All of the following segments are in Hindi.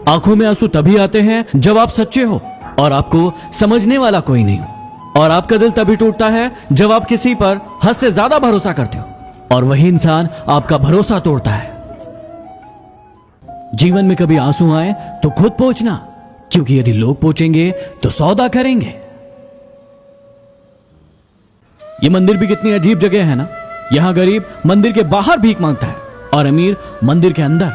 आंखों में आंसू तभी आते हैं जब आप सच्चे हो और आपको समझने वाला कोई नहीं हो। और आपका दिल तभी टूटता है जब आप किसी पर हद से ज्यादा भरोसा करते हो और वही इंसान आपका भरोसा तोड़ता है। जीवन में कभी आंसू आए तो खुद पोंछना, क्योंकि यदि लोग पोंछेंगे तो सौदा करेंगे। ये मंदिर भी कितनी अजीब जगह है ना। यहां गरीब मंदिर के बाहर भीख मांगता है और अमीर मंदिर के अंदर।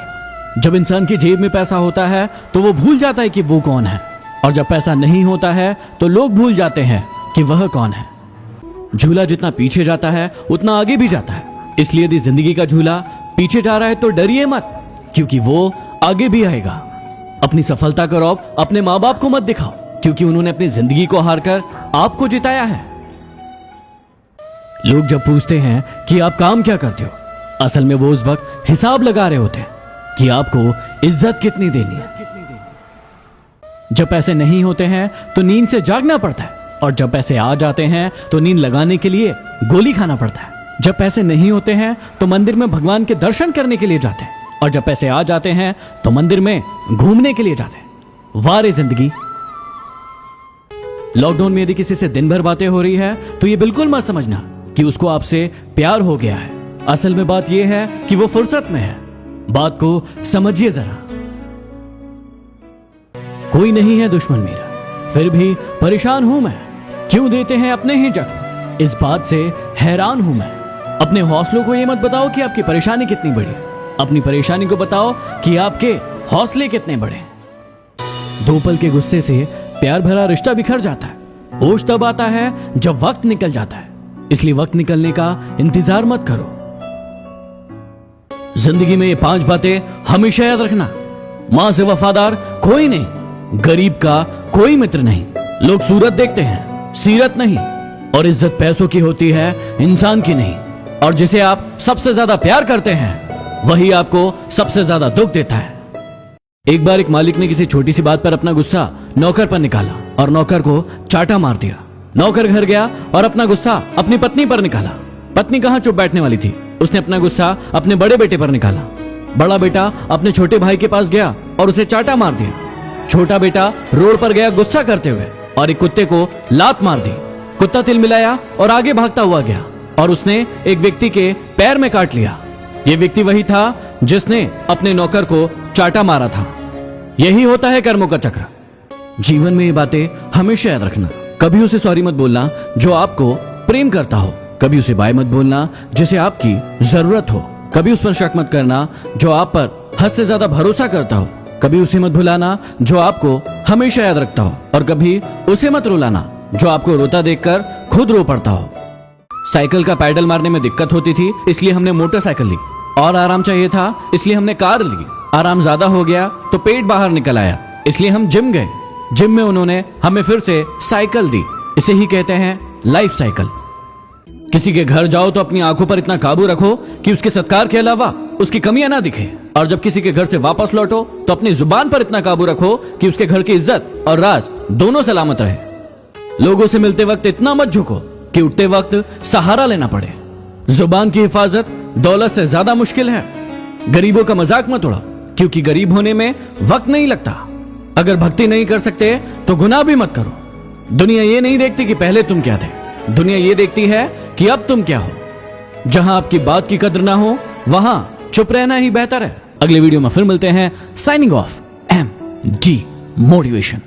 जब इंसान की जेब में पैसा होता है तो वो भूल जाता है कि वो कौन है, और जब पैसा नहीं होता है तो लोग भूल जाते हैं कि वह कौन है। झूला जितना पीछे जाता है उतना आगे भी जाता है, इसलिए यदि जिंदगी का झूला पीछे जा रहा है तो डरिए मत, क्योंकि वो आगे भी आएगा। अपनी सफलता का रौब अपने माँ बाप को मत दिखाओ, क्योंकि उन्होंने अपनी जिंदगी को हारकर आपको जिताया है। लोग जब पूछते हैं कि आप काम क्या करते हो, असल में वो उस वक्त हिसाब लगा रहे होते हैं कि आपको इज्जत कितनी देनी है। जब पैसे नहीं होते हैं तो नींद से जागना पड़ता है, और जब पैसे आ जाते हैं तो नींद लगाने के लिए गोली खाना पड़ता है। जब पैसे नहीं होते हैं तो मंदिर में भगवान के दर्शन करने के लिए जाते हैं, और जब पैसे आ जाते हैं तो मंदिर में घूमने के लिए जाते हैं। वारे जिंदगी। लॉकडाउन में यदि किसी से दिन भर बातें हो रही है तो ये बिल्कुल मत समझना कि उसको आपसे प्यार हो गया है। असल में बात यह है कि वो फुर्सत में है। बात को समझिए जरा। कोई नहीं है दुश्मन मेरा, फिर भी परेशान हूं मैं। क्यों देते हैं अपने ही जख्म, इस बात से हैरान हूं मैं। अपने हौसलों को ये मत बताओ कि आपकी परेशानी कितनी बड़ी है, अपनी परेशानी को बताओ कि आपके हौसले कितने बड़े। दो पल के गुस्से से प्यार भरा रिश्ता बिखर जाता है। होश तब आता है जब वक्त निकल जाता है, इसलिए वक्त निकलने का इंतजार मत करो। जिंदगी में ये 5 बातें हमेशा याद रखना। मां से वफादार कोई नहीं, गरीब का कोई मित्र नहीं। लोग सूरत देखते हैं, सीरत नहीं। और इज्जत पैसों की होती है, इंसान की नहीं। और जिसे आप सबसे ज्यादा प्यार करते हैं वही आपको सबसे ज्यादा दुख देता है। एक बार एक मालिक ने किसी छोटी सी बात पर अपना गुस्सा नौकर पर निकाला और नौकर को चाटा मार दिया। नौकर घर गया और अपना गुस्सा अपनी पत्नी पर निकाला। पत्नी कहां चुप बैठने वाली थी, उसने अपना गुस्सा अपने बड़े बेटे पर निकाला। बड़ा बेटा अपने छोटे भाई के पास गया और उसे चाटा मार दिया। छोटा बेटा रोड पर गया गुस्सा करते हुए और एक कुत्ते को लात मार दी। कुत्ता तिलमिलाया और आगे भागता हुआ गया और उसने एक व्यक्ति के पैर में काट लिया। यह व्यक्ति वही था जिसने अपने नौकर को चाटा मारा था। यही होता है कर्मों का चक्र। जीवन में ये बातें हमेशा याद रखना। कभी उसे सॉरी मत बोलना जो आपको प्रेम करता हो, कभी उसे बाय मत बोलना जिसे आपकी जरूरत हो, कभी उस पर शक मत करना जो आप पर हद से ज्यादा भरोसा करता हो, कभी उसे मत भुलाना जो आपको हमेशा याद रखता हो, और कभी उसे मत रुलाना जो आपको रोता देखकर खुद रो पड़ता हो। साइकिल का पैडल मारने में दिक्कत होती थी, इसलिए हमने मोटरसाइकिल ली। और आराम चाहिए था, इसलिए हमने कार ली। आराम ज्यादा हो गया तो पेट बाहर निकल आया, इसलिए हम जिम गए। जिम में उन्होंने हमें फिर से साइकिल दी। इसे ही कहते हैं लाइफ साइकिल। किसी के घर जाओ तो अपनी आंखों पर इतना काबू रखो कि उसके सत्कार के अलावा उसकी कमियां ना दिखे, और जब किसी के घर से वापस लौटो तो अपनी जुबान पर इतना काबू रखो कि उसके घर की इज्जत और राज दोनों सलामत रहे। लोगों से मिलते वक्त इतना मत झुको कि उठते वक्त सहारा लेना पड़े। जुबान की हिफाजत दौलत से ज्यादा मुश्किल है। गरीबों का मजाक मत उड़ाओ, क्योंकि गरीब होने में वक्त नहीं लगता। अगर भक्ति नहीं कर सकते तो गुनाह भी मत करो। दुनिया ये नहीं देखती कि पहले तुम क्या थे, दुनिया ये देखती है कि अब तुम क्या हो। जहां आपकी बात की कद्र ना हो वहां चुप रहना ही बेहतर है। अगले वीडियो में फिर मिलते हैं। Signing off, MD motivation.